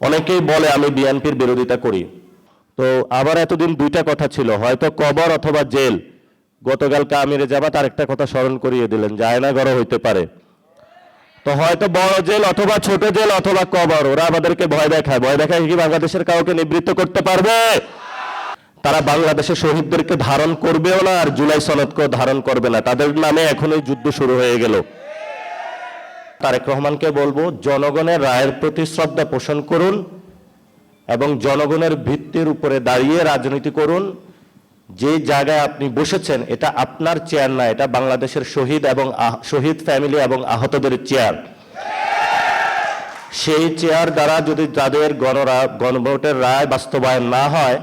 অনেকেই বলে আমি বিএনপির বিরোধিতা করি। তো আবার এতদিন দুইটা কথা ছিল, হয়তো কবর অথবা জেল। গতকালকে আমিরে জামাত আরেকটা কথা স্মরণ করিয়ে দিলেন যে আয়নাঘরও হইতে পারে। তো হয়তো বড় জেল অথবা ছোট জেল অথবা কবর, ওরা আমাদেরকে ভয় দেখায়। ভয় দেখায় কি বাংলাদেশের কাউকে নিবৃত্ত করতে পারবে? তারা বাংলাদেশের শহীদদেরকে ধারণ করবেও না, আর জুলাই সনদকেও ধারণ করবে না। তাদের নামে এখনই যুদ্ধ শুরু হয়ে গেল। তারেক রহমানকে বলবো, জনগণের রায়ের প্রতি শ্রদ্ধা পোষণ করুন এবং জনগণের ভিত্তির উপরে দাঁড়িয়ে রাজনীতি করুন। যে জায়গায় আপনি বসেছেন এটা আপনার চেয়ার না, এটা বাংলাদেশের শহীদ এবং শহীদ ফ্যামিলি এবং আহতদের চেয়ার। সেই চেয়ার দ্বারা যদি তাদের গণভোটের রায় বাস্তবায়ন না হয়,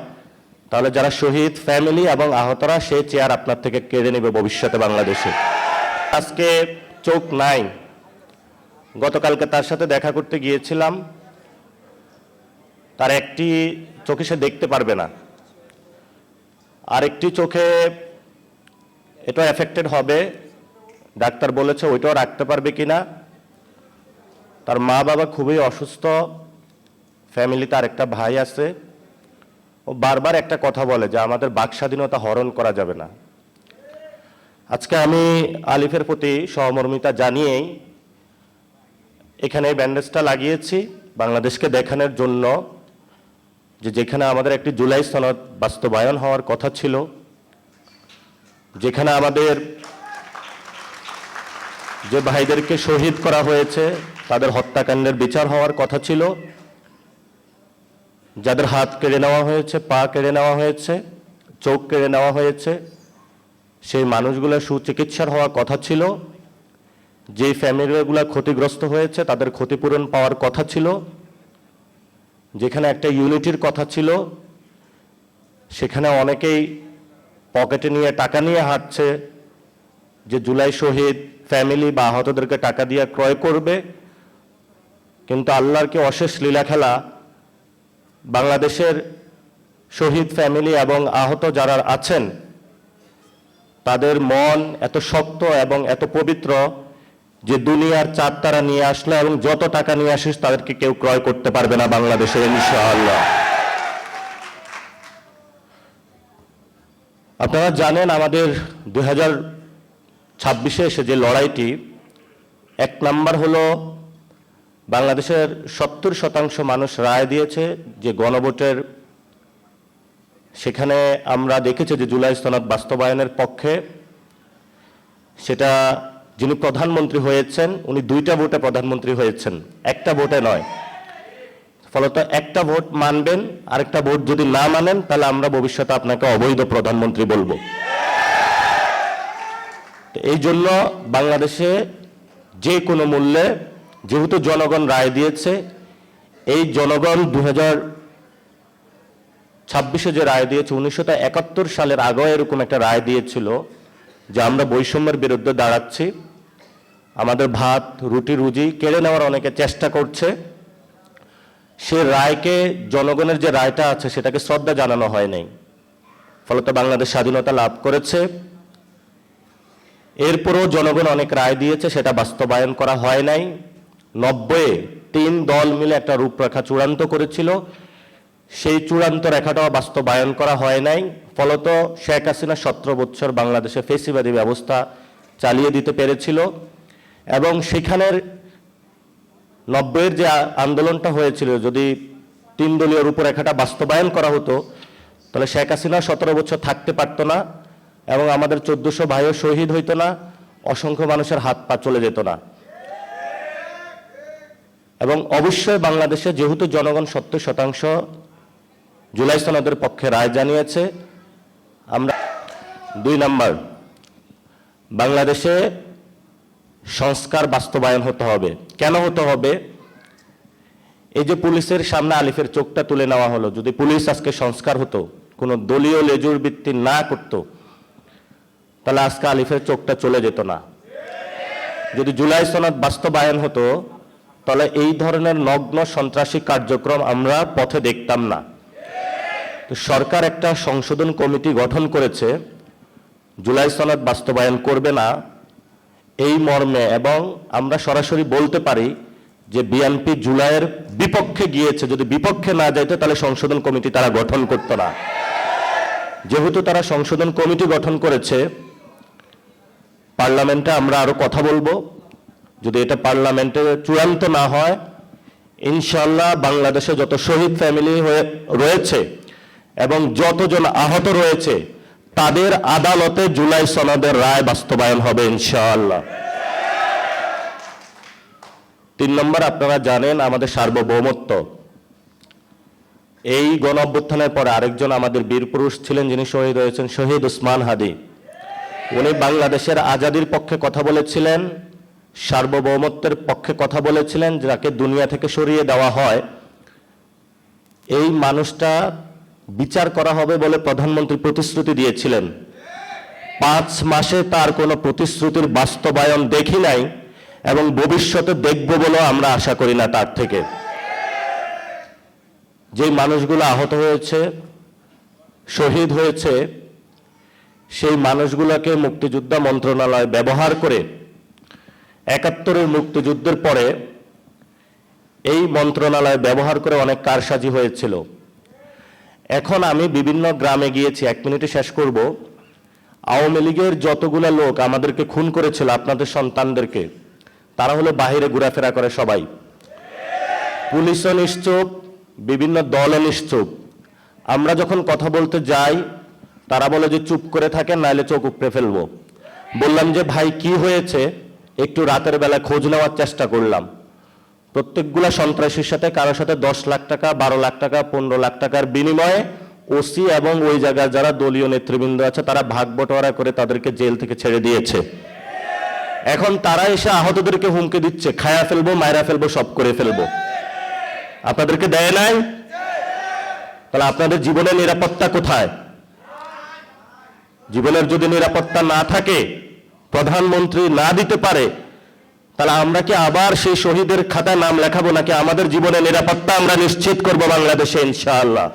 তাহলে যারা শহীদ ফ্যামিলি এবং আহতরা সেই চেয়ার আপনার থেকে কেড়ে নেবে ভবিষ্যতে বাংলাদেশে। আজকে চোখ নাই, গতকালকে তার সাথে দেখা করতে গিয়েছিলাম, তার একটি চোখে সে দেখতে পারবে না, আরেকটি চোখে এটা এফেক্টেড হবে। ডাক্তার বলেছে ওইটাও রাখতে পারবে কিনা। তার মা বাবা খুবই অসুস্থ, ফ্যামিলিতে আরেকটা ভাই আছে। ও বারবার একটা কথা বলে যে আমাদের বাক স্বাধীনতা হরণ করা যাবে না। আজকে আমি আলিফের প্রতি সহমর্মিতা জানিয়েই এখানে ব্যান্ডেজটা লাগিয়েছি বাংলাদেশকে দেখানোর জন্য যে যেখানে আমাদের একটি জুলাই সনদ বাস্তবায়ন হওয়ার কথা ছিল, যেখানে আমাদের যে ভাইদেরকে শহীদ করা হয়েছে তাদের হত্যাকাণ্ডের বিচার হওয়ার কথা ছিল, যাদের হাত কেড়ে নেওয়া হয়েছে, পা কেড়ে নেওয়া হয়েছে, চোখ কেড়ে নেওয়া হয়েছে, সেই মানুষগুলোর সুচিকিৎসার হওয়ার কথা ছিল, যে ফ্যামিলিগুলো ক্ষতিগ্রস্ত হয়েছে তাদের ক্ষতিপূরণ পাওয়ার কথা ছিল, যেখানে একটা ইউনিটির কথা ছিল, সেখানে অনেকেই পকেটে নিয়ে টাকা নিয়ে হাঁটছে যে জুলাই শহীদ ফ্যামিলি বা আহতদেরকে টাকা দিয়ে ক্রয় করবে। কিন্তু আল্লাহর কি অশেষ লীলা খেলা, বাংলাদেশের শহীদ ফ্যামিলি এবং আহত যারা আছেন তাদের মন এত শক্ত এবং এত পবিত্র যে দুনিয়ার চাঁদ তারা নিয়ে আসলে এবং যত টাকা নিয়ে আসিস তাদেরকে কেউ ক্রয় করতে পারবে না বাংলাদেশের, ইনশাআল্লাহ। আপনারা জানেন আমাদের 2026-এ এসে যে লড়াইটি, এক নাম্বার হলো বাংলাদেশের 70% মানুষ রায় দিয়েছে যে গণভোটের, সেখানে আমরা দেখেছি যে জুলাই সনদ বাস্তবায়নের পক্ষে। সেটা যিনি প্রধানমন্ত্রী হয়েছেন উনি 2টা ভোটে প্রধানমন্ত্রী হয়েছেন, একটা ভোটে নয়। ফলত একটা ভোট মানবেন, আরেকটা ভোট যদি না মানেন তাহলে আমরা ভবিষ্যতে আপনাকে অবৈধ প্রধানমন্ত্রী বলবো। এই জন্য বাংলাদেশে যে কোনো মূল্যে, যেহেতু জনগণ রায় দিয়েছে, এই জনগণ 2026-এ যে রায় দিয়েছে, 1971 সালের আগেও এরকম একটা রায় দিয়েছিল যে আমরা বৈষম্যের বিরুদ্ধে দাঁড়াচ্ছি, আমাদের ভাত রুটি রুজি কেড়ে নেওয়ার অনেকে চেষ্টা করছে। সে রায়কে, জনগণের যে রায়টা আছে সেটাকে শ্রদ্ধা জানানো হয় নাই, ফলত বাংলাদেশ স্বাধীনতা লাভ করেছে। এরপরও জনগণ অনেক রায় দিয়েছে, সেটা বাস্তবায়ন করা হয় নাই। 90-এ 3 দল মিলে একটা রূপরেখা চূড়ান্ত করেছিল, সেই চূড়ান্ত রেখাটাও বাস্তবায়ন করা হয় নাই। ফলত শেখ হাসিনা 17 বছর বাংলাদেশে ফেসিবাদী ব্যবস্থা চালিয়ে দিতে পেরেছিল। এবং সেখানের 90-এর যে আন্দোলনটা হয়েছিল, যদি 3 দলীয় রূপরেখাটা বাস্তবায়ন করা হতো তাহলে শেখ হাসিনা 17 বছর থাকতে পারতো না এবং আমাদের 1400 ভাইও শহীদ হইতো না, অসংখ্য মানুষের হাত পা চলে যেত না। এবং অবশ্যই বাংলাদেশে যেহেতু জনগণ 70% জুলাই সনদের পক্ষে রায় জানিয়েছে, আমরা 2 নাম্বার, বাংলাদেশে সংস্কার বাস্তবায়ন হতে হবে। কেন হতে হবে? এই যে পুলিশের সামনে আলিফের চোখটা তুলে নেওয়া হলো, যদি পুলিশ আজকে সংস্কার হতো, কোনো দলীয় লেজুর ভিত্তি না করত, তাহলে আজকে আলিফের চোখটা চলে যেত না। যদি জুলাই সনদ বাস্তবায়ন হতো তাহলে এই ধরনের নগ্ন সন্ত্রাসী কার্যক্রম আমরা পথে দেখতাম না। তো সরকার একটা সংশোধন কমিটি গঠন করেছে, জুলাই সনদ বাস্তবায়ন করবে না এই মর্মে, এবং আমরা সরাসরি বলতে পারি যে বিএনপি জুলাইয়ের বিপক্ষে গিয়েছে, যদি বিপক্ষে না যাইতো তাহলে সংশোধন কমিটি তারা গঠন করতো না। যেহেতু তারা সংশোধন কমিটি গঠন করেছে, পার্লামেন্টে আমরা আরো কথা বলবো। যদি এটা পার্লামেন্টে চূড়ান্ত না হয়, ইনশাআল্লাহ বাংলাদেশে যত শহীদ ফ্যামিলি রয়েছে এবং যতজন আহত রয়েছে তাদের আদালতে জুলাই সনদের রায় বাস্তবায়ন হবে ইনশাআল্লাহ। 3 নম্বর, আপনারা জানেন আমাদের সার্বভৌমত্ব। এই গণ অভ্যুত্থানের পরে আরেকজন আমাদের বীর পুরুষ ছিলেন যিনি শহীদ হয়েছেন, শহীদ ওসমান হাদি। উনি বাংলাদেশের আজাদির পক্ষে কথা বলেছিলেন, সার্বভৌমত্বের পক্ষে কথা বলেছিলেন, যাকে দুনিয়া থেকে সরিয়ে দেওয়া হয়। এই মানুষটা বিচার করা হবে বলে প্রধানমন্ত্রী প্রতিশ্রুতি দিয়েছিলেন। 5 মাসে তার কোনো প্রতিশ্রুতির বাস্তবায়ন দেখি নাই এবং ভবিষ্যতে দেখব বলেও আমরা আশা করি না তার থেকে। যেই মানুষগুলো আহত হয়েছে, শহীদ হয়েছে, সেই মানুষগুলোকে মুক্তিযোদ্ধা মন্ত্রণালয় ব্যবহার করে ৭১-এর মুক্তিযুদ্ধের পরে এই মন্ত্রণালয় ব্যবহার করে অনেক কারসাজি হয়েছিল। এখন আমি বিভিন্ন গ্রামে গিয়েছি, 1 মিনিটে শেষ করব। আওয়ামী লীগের যতগুলো লোক আমাদেরকে খুন করেছিল, আপনাদের সন্তানদেরকে, তারা হলো বাহিরে ঘোরাফেরা করে সবাই। পুলিশও নিশ্চুপ, বিভিন্ন দলও নিশ্চুপ। আমরা যখন কথা বলতে যাই তারা বলে যে চুপ করে থাকেন, নাইলে চোখ উপড়ে ফেলবো। বললাম যে ভাই কি হয়েছে, একটু রাতের বেলা খোঁজ নেওয়ার চেষ্টা করলাম। প্রত্যেকগুলা সন্ত্রাসীর সাথে কারোর সাথে 10 লাখ টাকা, 12 লাখ টাকা, 15 লাখ টাকার বিনিময়ে ওসি এবং ওই জায়গার যারা দলীয় নেতৃবৃন্দ আছে তারা ভাগ বটোয়ারা করে তাদেরকে জেল থেকে ছেড়ে দিয়েছে। এখন তারা এসে আহতদেরকে হুমকি দিচ্ছে, খায়া ফেলবো, মায়েরা ফেলবো, সব করে ফেলবো। আপনাদেরকে দেয় নাই? তাহলে আপনাদের জীবনের নিরাপত্তা কোথায়? জীবনের যদি নিরাপত্তা না থাকে, প্রধানমন্ত্রী না দিতে পারে, তাহলে আমরা কি আবার সেই শহীদের খাতায় নাম লেখাবো, নাকি আমাদের জীবনের নিরাপত্তা আমরা নিশ্চিত করব বাংলাদেশে ইনশাআল্লাহ?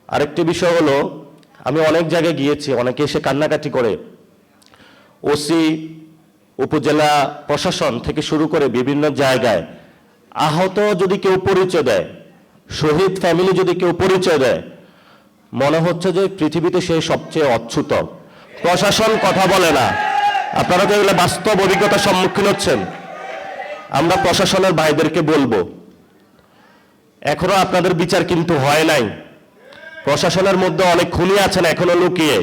আরেকটি বিষয় হলো, আমি অনেক জায়গায় গিয়েছি, অনেকে এসে কান্নাকাটি করে। ওসি, উপজেলা প্রশাসন থেকে শুরু করে বিভিন্ন জায়গায় আহত যদি কেউ পরিচয় দেয়, শহীদ ফ্যামিলি যদি কেউ পরিচয় দেয়, মনে হচ্ছে যে পৃথিবীতে সে সবচেয়ে অচ্যুত। প্রশাসন কথা বলে না। আপনারা তো এগুলো বাস্তব অভিজ্ঞতার সম্মুখীন হচ্ছেন। আমরা প্রশাসনের ভাইদেরকে বলবো, এখনো আপনাদের বিচার কিন্তু হয় নাই। প্রশাসনের মধ্যে অনেক খুনি আছেন এখনো লুকিয়ে।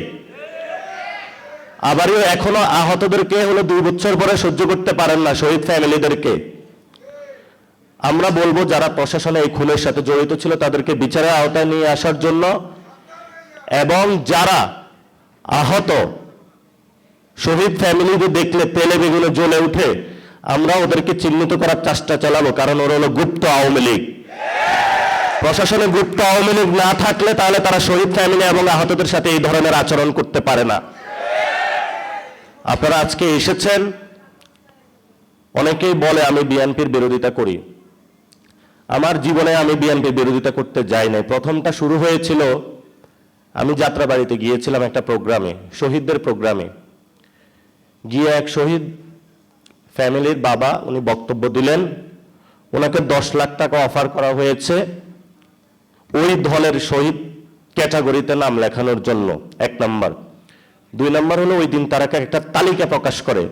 আবারও এখনো আহতদেরকে হলো 2 বছর পরে সহ্য করতে পারেন না, শহীদ ফ্যামিলিদেরকে। আমরা বলবো যারা প্রশাসনে এই খুনের সাথে জড়িত ছিল তাদেরকে বিচারের আওতায় নিয়ে আসার জন্য, এবং যারা আহত শহীদ ফ্যামিলিদের দেখলে তেলে বেগুনে জ্বলে উঠে, আমরা ওদেরকে চিহ্নিত করার চেষ্টা চালাবো, কারণ ওরা হলো গুপ্ত আওয়ামী লীগ। প্রশাসনে গুপ্ত আওয়ামী লীগ না থাকলে তাহলে তারা শহীদ ফ্যামিলি এবং আহতদের সাথে এই ধরনের আচরণ করতে পারে না। আপনারা আজকে এসেছেন, অনেকেই বলে আমি বিএনপির বিরোধিতা করি। আমার জীবনে আমি বিএনপির বিরোধিতা করতে যাই নাই। প্রথমটা শুরু হয়েছিল, আমি যাত্রাবাড়িতে গিয়েছিলাম একটা প্রোগ্রামে, শহীদদের প্রোগ্রামে গিয়ে এক শহীদ ফ্যামিলির বাবা উনি বক্তব্য দিলেন। ওনাকে 10 লাখ টাকা অফার করা হয়েছে ওই দলের শহীদ ক্যাটাগরিতে নাম লেখানোর জন্য, 1 নম্বর। 2 নম্বর হলো ওই দিন তারা একটা তালিকা প্রকাশ করে।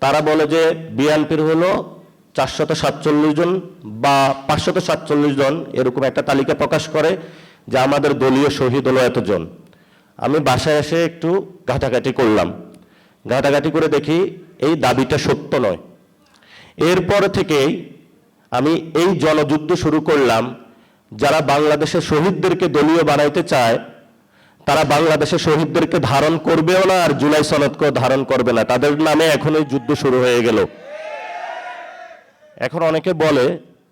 তারা বলে যে বিএনপির হলো 447 জন বা 547 জন, এরকম একটা তালিকা প্রকাশ করে যে আমাদের দলীয় শহীদ হলো এতজন। আমি বাসায় এসে একটু ঘাটাঘাটি করলাম, ঘাটাঘাটি করে দেখি এই দাবিটা সত্য নয়। এরপর থেকেই আমি এই জনযুদ্ধ শুরু করলাম। যারা বাংলাদেশের শহীদদেরকে দলীয় বানাইতে চায় তারা বাংলাদেশের শহীদদেরকে ধারণ করবেও না, আর জুলাই সনদকেও ধারণ করবে না। তাদের নামে এখন এই যুদ্ধ শুরু হয়ে গেল। এখন অনেকে বলে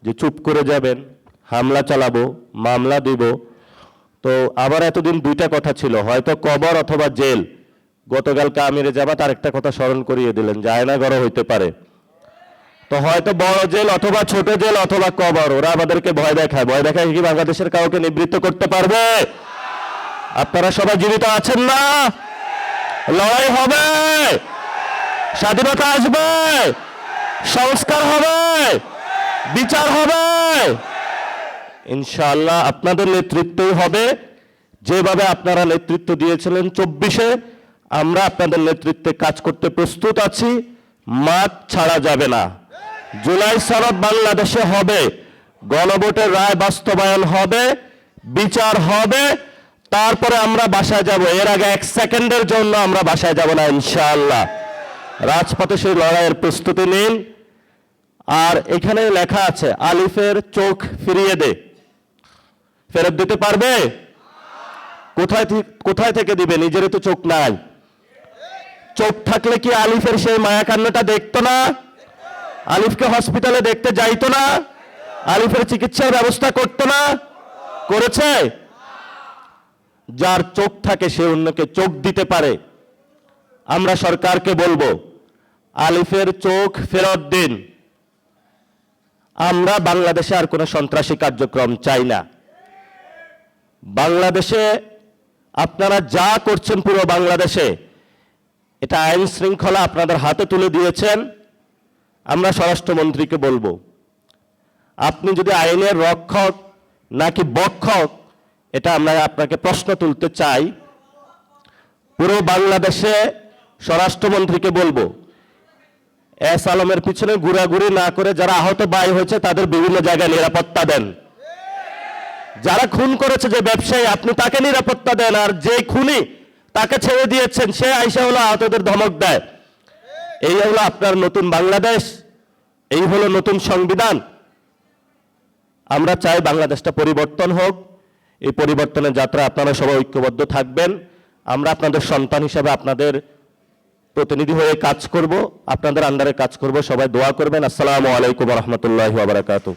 যে চুপ করে যাবেন, হামলা চালাবো, মামলা দিব। তো আবার এতদিন 2টা কথা ছিল, হয়তো কবর অথবা জেল। গতকালকে আমিরে জামাত আরেকটা কথা স্মরণ করিয়ে দিলেন, আয়নাঘরও হইতে পারে। তো হয়তো বড় জেল অথবা ছোট জেল অথবা কবর, ওরা আমাদেরকে ভয় দেখায়। ভয় দেখায় কি বাংলাদেশের কাউকে নিবৃত্ত করতে পারবে? আপনারা সবাই জীবিত আছেন না? লড়াই হবে, স্বাধীনতা আসবে, সংস্কার হবে, বিচার হবে। ইনশাআল্লাহ আপনাদের নেতৃত্বই হবে। যেভাবে আপনারা নেতৃত্ব দিয়েছিলেন 24-এ, আমরা আপনাদের নেতৃত্বে কাজ করতে প্রস্তুত আছি। মাঠ ছাড়া যাবে না। জুলাই সনদ বাংলাদেশে হবে, গণভোটের রায় বাস্তবায়ন হবে, বিচার হবে, তারপরে আমরা বাসায় যাব। এর আগে 1 সেকেন্ডের জন্য আমরা বাসায় যাব না ইনশাআল্লাহ। রাজপথে সেই লড়াইয়ের প্রস্তুতি নিন। আর এখানে লেখা আছে আলিফের চোখ ফিরিয়ে দে, ফেরত দিতে পারবে? কোথায় থেকে দিবে? নিজেরই তো চোখ নাই। চোখ থাকলে কি আলিফের সেই মায়াকান্নটা দেখতো না? আলিফকে হসপিটালে দেখতে যাইতো না? আলিফের চিকিৎসার ব্যবস্থা করতো না? করেছে? যার চোখ থাকে সে অন্যকে চোখ দিতে পারে। আমরা সরকারকে বলবো আলিফের চোখ ফেরত দিন। আমরা বাংলাদেশে আর কোনো সন্ত্রাসী কার্যক্রম চাই না। বাংলাদেশে আপনারা যা করছেন পুরো বাংলাদেশে, এটা আইন শৃঙ্খলা আপনাদের হাতে তুলে দিয়েছেন। আমরা স্বরাষ্ট্রমন্ত্রীকে বলবো আপনি যদি আইনের রক্ষক নাকি বক্ষক, এটা আমরা আপনাকে প্রশ্ন তুলতে চাই। পুরো বাংলাদেশে স্বরাষ্ট্রমন্ত্রীকে বলবো এস আলমের পিছনে ঘোরাঘুরি না করে যারা আহত ভাই হয়েছে তাদের বিভিন্ন জায়গায় নিরাপত্তা দেন। যারা খুন করেছে যে ব্যবসায়ী, আপনি তাকে নিরাপত্তা দেন। আর যে খুনি তাকে ছেড়ে দিয়েছেন সে আইসা হলো আহতদের ধমক দেয়। এই হলো আপনার নতুন বাংলাদেশ, এই হলো নতুন সংবিধান। আমরা চাই বাংলাদেশটা পরিবর্তন হোক। এই পরিবর্তনের যাত্রা আপনারা সবাই ঐক্যবদ্ধ থাকবেন। আমরা আপনাদের সন্তান হিসাবে আপনাদের প্রতিনিধি হয়ে কাজ করব, আপনাদের আন্ডারে কাজ করব। সবাই দোয়া করবেন। আসসালামু আলাইকুম ওয়া রাহমাতুল্লাহি ওয়া বারাকাতুহু।